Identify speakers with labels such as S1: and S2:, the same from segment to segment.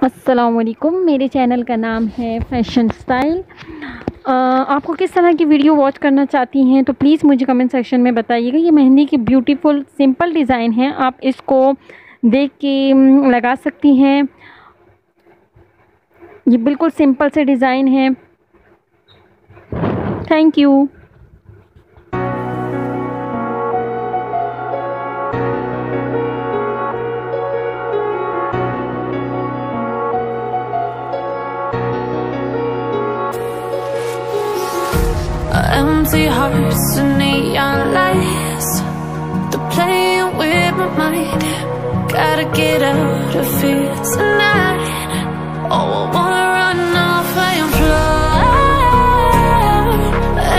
S1: अस्सलामुअलैकुम। मेरे चैनल का नाम है फैशन स्टाइल। आपको किस तरह की वीडियो वॉच करना चाहती हैं तो प्लीज़ मुझे कमेंट सेक्शन में बताइएगा। ये मेहंदी की ब्यूटीफुल सिंपल डिज़ाइन है, आप इसको देख के लगा सकती हैं। ये बिल्कुल सिंपल से डिज़ाइन है। Thank you.
S2: Empty hearts and neon lights, they're playing with my mind. Gotta get out of here tonight. Oh, I wanna run off and fly,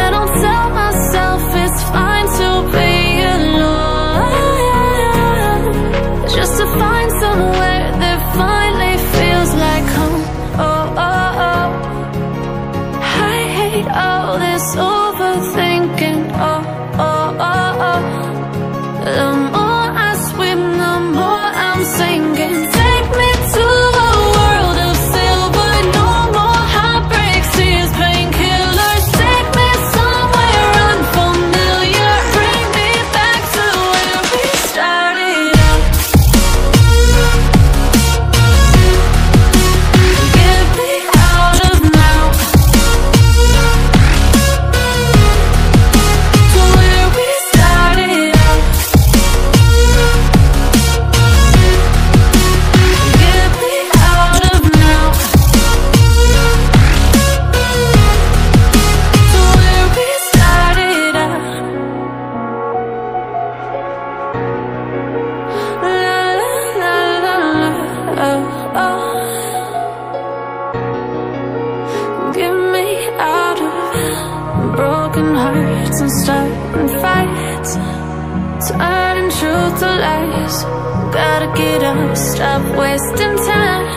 S2: and I'll tell myself it's fine to be alone, just to find somewhere that finally feels like home. Oh, oh, oh, I hate all this overthinking. Oh, oh, oh, oh, the more I swim, the more I'm sinking. Take me to a world of silver, no more heartbreaks, tears, painkillers. Take me somewhere unfamiliar, bring me back to where we started out. Get me out of now, to where we started out. Get me out of now, to where we started out. La la la la la, oh, oh. Get me out of broken hearts and starting fights, turning truth to lies. Gotta get up, stop wasting time.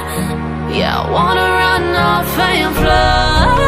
S2: Yeah, I wanna run off and fly.